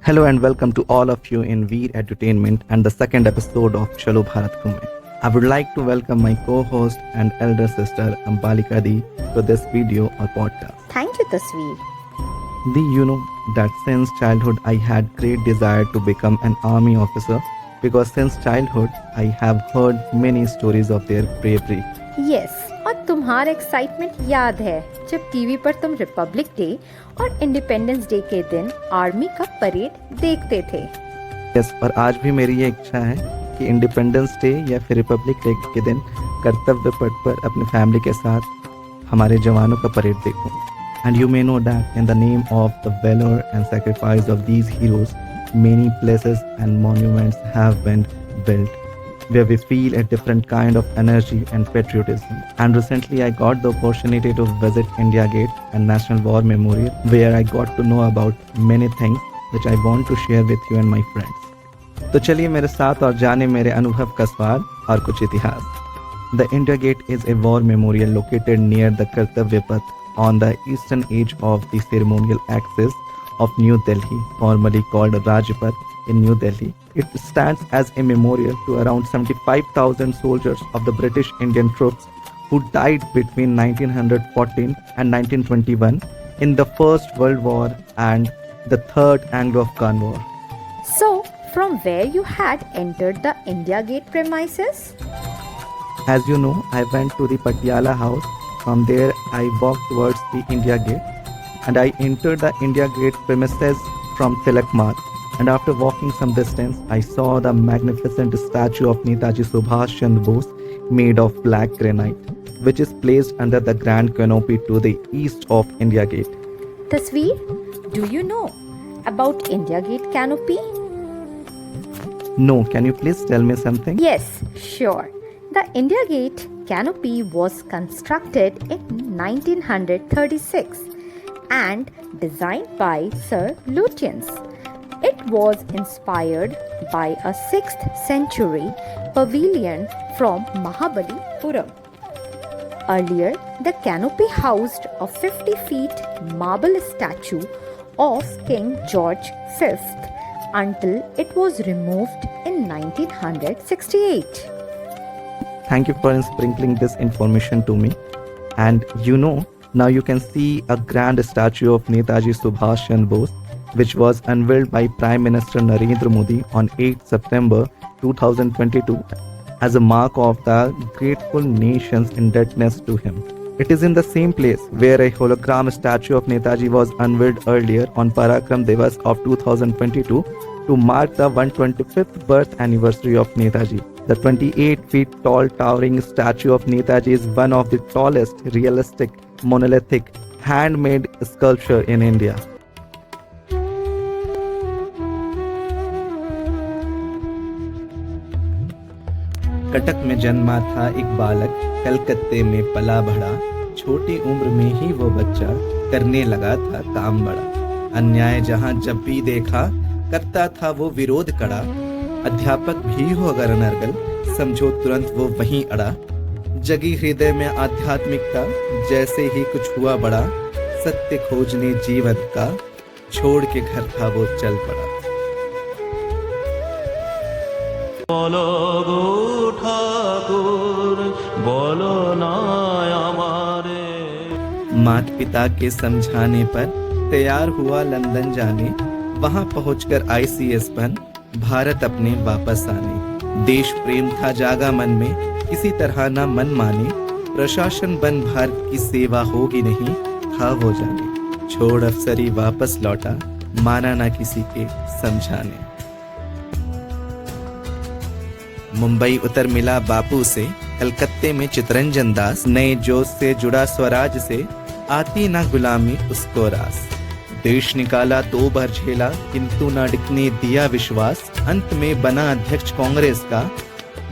Hello and welcome to all of you in Veer Entertainment and the second episode of Chalo Bharat Ghume. I would like to welcome my co-host and elder sister Ambalika Di to this video or podcast. Thank you, Tasveer. Di, you know that since childhood I had great desire to become an army officer because since childhood I have heard many stories of their bravery. Yes, और तुम्हारा excitement याद है जब TV पर तुम Republic day और independence day के दिन आर्मी का परेड देखते थे। यस, और आज भी मेरी ये इच्छा है कि इंडिपेंडेंस डे या फिर रिपब्लिक डे के दिन कर्तव्य पथ पर अपनी फैमिली के साथ हमारे जवानों का परेड देखूं। And you may know that in the name of the valour and sacrifice of these heroes many places and monuments have been built where we feel a different kind of energy and patriotism. And recently I got the opportunity to visit India Gate and National War Memorial where I got to know about many things which I want to share with you and my friends. तो चलिए मेरे साथ और जाने मेरे अनुभव का स्वाद और कुछ इतिहास. The India Gate is a war memorial located near the Kartavya Path on the eastern edge of the ceremonial axis of New Delhi, formerly called Rajpath in New Delhi. It stands as a memorial to around 75,000 soldiers of the British Indian troops who died between 1914 and 1921 in the First World War and the Third Anglo-Afghan War. So, from where you had entered the India Gate premises? As you know, I went to the Patiala house. From there, I walked towards the India Gate and I entered the India Gate premises from Tilak Marg. And after walking some distance, I saw the magnificent statue of Netaji Subhash Chandra Bose made of black granite, which is placed under the grand canopy to the east of India Gate. Tasveer, do you know about India Gate canopy? No, can you please tell me something? Yes, sure. The India Gate canopy was constructed in 1936 and designed by Sir Lutyens. It was inspired by a 6th century pavilion from Mahabalipuram. Earlier, the canopy housed a 50 feet marble statue of King George V until it was removed in 1968. Thank you for sprinkling this information to me. And you know, now you can see a grand statue of Netaji Subhash Chandra Bose, which was unveiled by Prime Minister Narendra Modi on 8 September 2022 as a mark of the grateful nation's indebtedness to him. It is in the same place where a hologram statue of Netaji was unveiled earlier on Parakram Divas of 2022 to mark the 125th birth anniversary of Netaji. The 28 feet tall towering statue of Netaji is one of the tallest realistic monolithic handmade sculpture in India. Cuttack में जन्मा था एक बालक, कलकत्ते में पला बढ़ा, छोटी उम्र में ही वो बच्चा करने लगा था काम बड़ा। अन्याय जहां जब भी देखा करता था वो विरोध कड़ा, अध्यापक भी हो अगर अनर्गल समझो तुरंत वो वहीं अड़ा। जगी हृदय में आध्यात्मिकता जैसे ही कुछ हुआ बड़ा, सत्य खोजने जीवन का छोड़ के घर था वो चल पड़ा। बोलो गो ठाकुर बोलो ना हमारे। माता पिता के समझाने पर तैयार हुआ लंदन जाने, वहां पहुंचकर ICS बन भारत अपने वापस आने। देश प्रेम था जागा मन में, किसी तरह ना मन माने, प्रशासन बन भारत की सेवा होगी नहीं, था वो जाने। छोड़ अफसरी वापस लौटा, माना ना किसी के समझाने। मुंबई उतर मिला बापू से, कलकत्ते में चितरंजन दास, नए जोश से जुड़ा स्वराज से, आती ना गुलामी उसको रास। देश निकाला तो भर झेला, किंतु न डिकने दिया विश्वास, अंत में बना अध्यक्ष कांग्रेस का,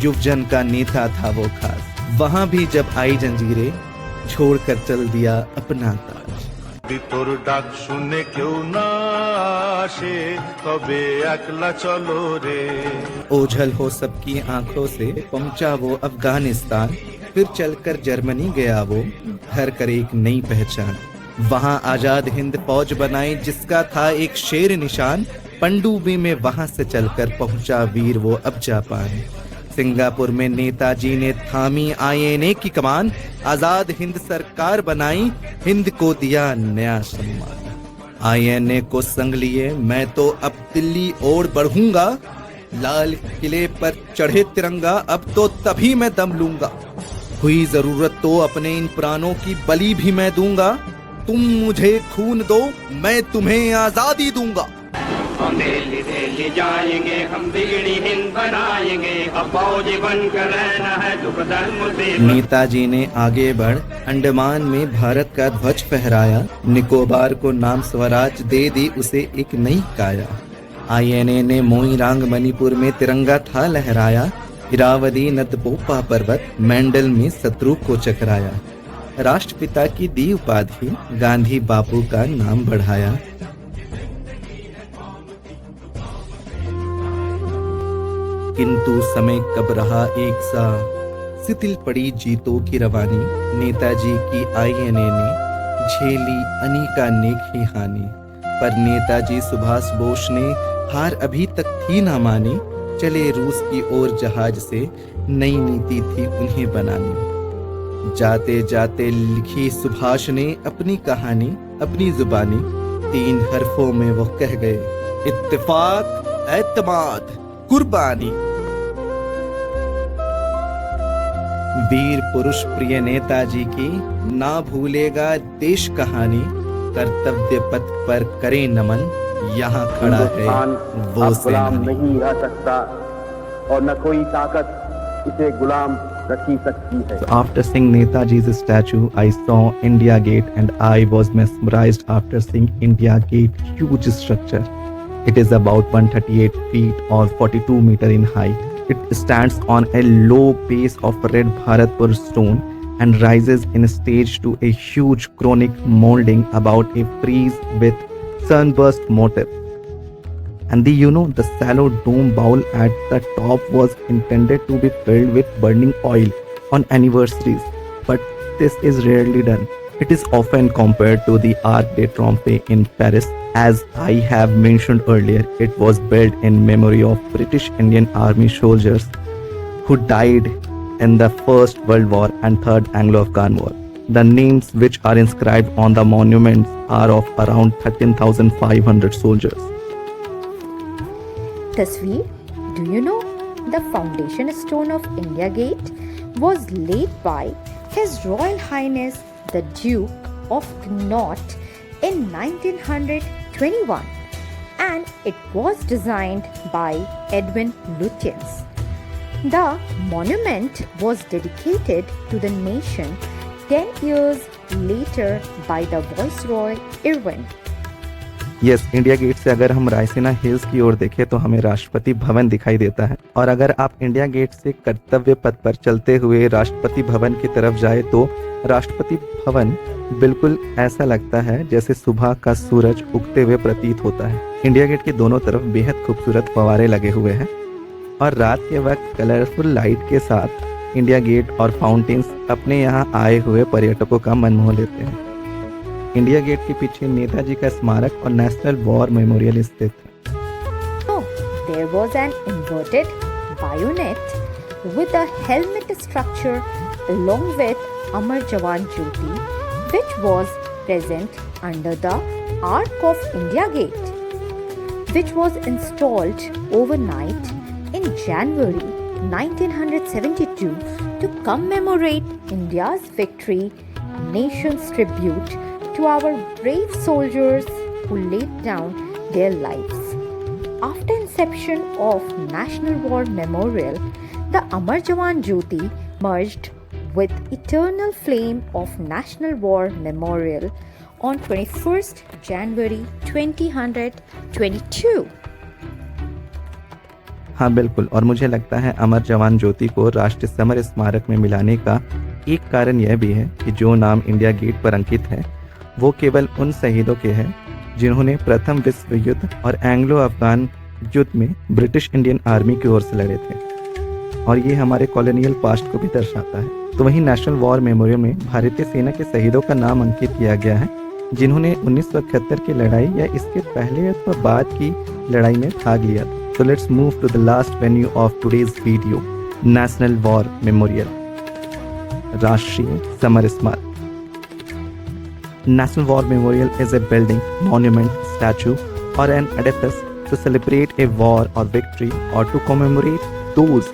युवजन का नेता था वो खास। वहां भी जब आई जंजीरें, छोड़कर चल दिया अपना ताज। তোর ডাক শুনে কেউ না আসে, তবে একলা চলো রে। ओझल हो सबकी आंखों से पहुंचा वो अफगानिस्तान, फिर चलकर जर्मनी गया वो, घर कर एक नई पहचान। वहां आजाद हिंद फौज बनाई जिसका था एक शेर निशान, पनडुब्बी में वहां से चलकर पहुंचा वीर वो अब जापान। सिंगापुर में नेताजी ने थामी आईएनए की कमान, आजाद हिंद सरकार बनाई, हिंद को दिया नया सम्मान। आईएनए को संग लिए मैं तो अब दिल्ली ओर बढ़ूंगा, लाल किले पर चढ़े तिरंगा अब तो तभी मैं दम लूंगा। हुई जरूरत तो अपने इन प्राणों की बलि भी मैं दूंगा, तुम मुझे खून दो मैं तुम्हें आजादी दूंगा। हम दिल्ली दिल्ली जाएंगे, हम बिगड़ी हिंद बनाएंगे, अब फौजी बनकर रहना है दुख धर्म से। नेताजी ने आगे बढ़ अंडमान में भारत का ध्वज फहराया, निकोबार को नाम स्वराज दे दी उसे एक नई काया। आईएनए ने मोइरांग मणिपुर में तिरंगा था लहराया, इरावदी नदपोपा पर्वत मैंडल में शत्रु को चकराया। राष्ट्रपिता की दी उपाधि, गांधी बापू का नाम बढ़ाया। किंतु समय कब रहा एक सा, शिथिल पड़ी जीतों की रवानी। नेताजी की आईएनए ने झेली अनेकानेक ही हानि, पर नेताजी सुभाष बोस ने हार अभी तक थी ना मानी। चले रूस की ओर जहाज से, नई नीति थी उन्हें बनानी। जाते जाते लिखी सुभाष ने अपनी कहानी, अपनी जुबानी। 3 हरफों में वो कह गए, इत्तेफाक, एतमाद, कुर्बानी। वीर पुरुष प्रिय नेताजी की ना भूलेगा देश कहानी। कर्तव्य पथ पर करे नमन, यहाँ खड़ा है वो अब गुलाम सेनानी। नहीं रह सकता और न कोई ताकत इसे गुलाम रखी सकती है। So after seeing Netaji's statue, I saw India Gate and I was mesmerized after seeing India Gate huge structure. It is about 138 feet or 42 meter in height. It stands on a low base of red Bharatpur stone and rises in stage to a huge conic molding about a frieze with sunburst motif. And the shallow dome bowl at the top was intended to be filled with burning oil on anniversaries, but this is rarely done. It is often compared to the Arc de Triomphe in Paris. As I have mentioned earlier, it was built in memory of British Indian Army soldiers who died in the First World War and Third Anglo-Afghan War. The names which are inscribed on the monuments are of around 13,500 soldiers. Tasveer, do you know the foundation stone of India Gate was laid by His Royal Highness the Duke of Connaught in 1921 and it was designed by Edwin Lutyens. The monument was dedicated to the nation 10 years later by the Viceroy Irwin. Yes, India Gate से अगर हम Raisina hills की ओर देखें तो हमें राष्ट्रपति भवन दिखाई देता है, और अगर आप इंडिया गेट से कर्तव्य पथ पर चलते हुए राष्ट्रपति भवन की तरफ जाए तो राष्ट्रपति भवन बिल्कुल ऐसा लगता है जैसे सुबह का सूरज उगते हुए प्रतीत होता है। इंडिया गेट के दोनों तरफ बेहद खूबसूरत फव्वारे लगे हुए हैं और रात के वक्त कलरफुल लाइट के साथ इंडिया गेट और फाउंटेन्स अपने यहाँ आए हुए पर्यटकों का मन मोह लेते हैं। इंडिया गेट के पीछे नेताजी का स्मारक और नेशनल वॉर मेमोरियल स्थित है। So, there was an inverted bayonet with a helmet structure along with Amar Jawan Jyoti, which was present under the Arc of India Gate, which was installed overnight in January 1972 to commemorate India's victory, nation's tribute to our brave soldiers who laid down their lives. After inception of National War Memorial, the Amar Jawan Jyoti merged with Eternal Flame of National War Memorial on 21st January 2022. हाँ बिल्कुल, और मुझे लगता है अमर जवान ज्योति को राष्ट्रीय summer स्मारक में मिलाने का एक कारण यह भी है कि जो नाम इंडिया गेट पर अंकित है वो केवल उन शहीदों के हैं जिन्होंने प्रथम विश्व युद्ध और एंग्लो अफगान युद्ध में ब्रिटिश इंडियन आर्मी की ओर से लड़े थे, और ये हमारे कॉलोनियल पास्ट को भी दर्शाता है। तो वहीं नेशनल वॉर मेमोरियल में भारतीय सेना के शहीदों का नाम अंकित किया गया है जिन्होंने 1971 की लड़ाई या इसके पहले अथवा बाद की लड़ाई में भाग लिया था. So let's move to the last venue of today's video, National War Memorial, राष्ट्रीय समर स्मारक. National War Memorial is a building, monument, statue, or an edifice to celebrate a war or victory or to commemorate those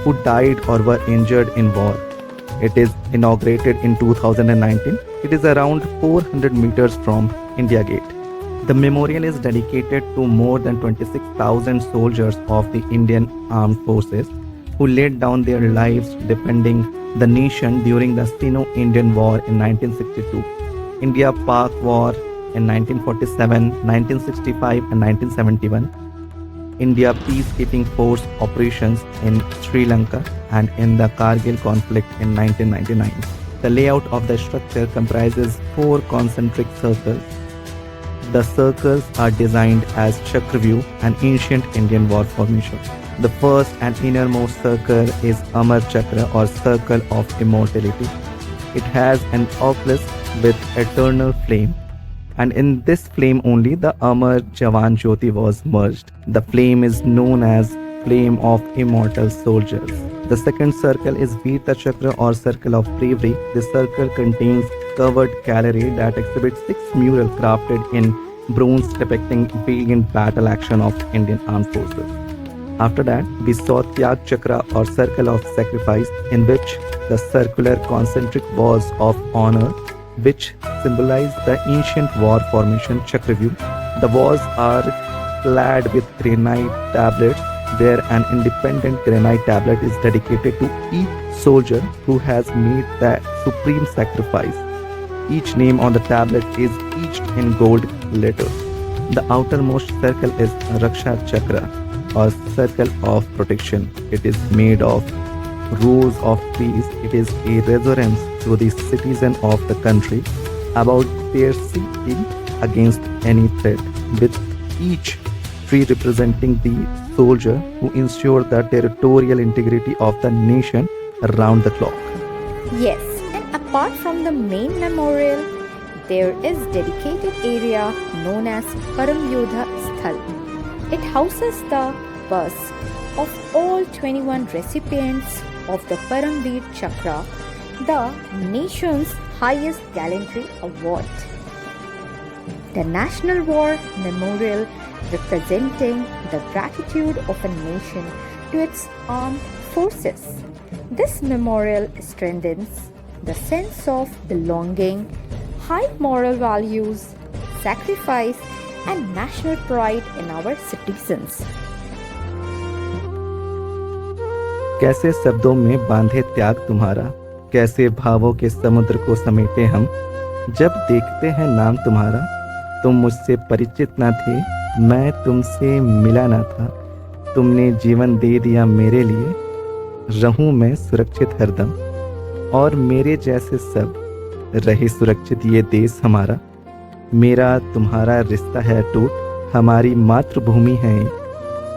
who died or were injured in war. It is inaugurated in 2019. It is around 400 meters from India Gate. The memorial is dedicated to more than 26,000 soldiers of the Indian Armed Forces who laid down their lives defending the nation during the Sino-Indian War in 1962, India-Pak War in 1947, 1965 and 1971, India peacekeeping force operations in Sri Lanka and in the Kargil conflict in 1999. The layout of the structure comprises 4 concentric circles. The circles are designed as Chakravyuh, an ancient Indian war formation. The first and innermost circle is Amar Chakra or Circle of Immortality. It has an obelisk with eternal flame, and in this flame only the Amar Jawan Jyoti was merged. The flame is known as Flame of Immortal Soldiers. The second circle is Veerta Chakra or Circle of Bravery. This circle contains covered gallery that exhibits 6 murals crafted in bronze depicting valiant battle action of Indian Armed Forces. After that, we saw Tyag Chakra or Circle of Sacrifice, in which the circular concentric walls of honor, which symbolize the ancient war formation Chakravyuh. The walls are clad with granite tablets, where an independent granite tablet is dedicated to each soldier who has made the supreme sacrifice. Each name on the tablet is etched in gold letters. The outermost circle is Raksha Chakra or Circle of Protection. It is made of rows of trees. It is a reverence to the citizen of the country about their safety against any threat, with each tree representing the soldier who ensure the territorial integrity of the nation around the clock. Yes, and apart from the main memorial, there is dedicated area known as Param Yodha Sthal. It houses the bust of all 21 recipients of the Paramveer Chakra, the nation's highest gallantry award. The National War Memorial representing the gratitude of a nation to its armed forces. This memorial strengthens the sense of belonging, high moral values, sacrifice, and national pride in our citizens. कैसे शब्दों में बांधे त्याग तुम्हारा, कैसे भावों के समुद्र को समेटे हम. जब देखते हैं नाम तुम्हारा, तुम मुझसे परिचित न थे, मैं तुमसे मिला न था. तुमने जीवन दे दिया मेरे लिए, रहूं मैं सुरक्षित हरदम. और मेरे जैसे सब रहे सुरक्षित ये देश हमारा. मेरा तुम्हारा रिश्ता है टूट, हमारी मातृभूमि है.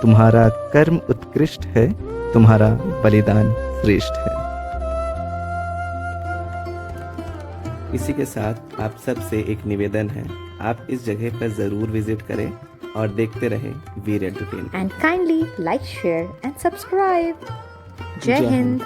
तुम्हारा कर्म उत्कृष्ट है, तुम्हारा बलिदान श्रेष्ठ है. इसी के साथ आप सब से एक निवेदन है, आप इस जगह पर जरूर विजिट करें और देखते रहें वीर entertainment. And kindly like, share and subscribe. Jai Hind.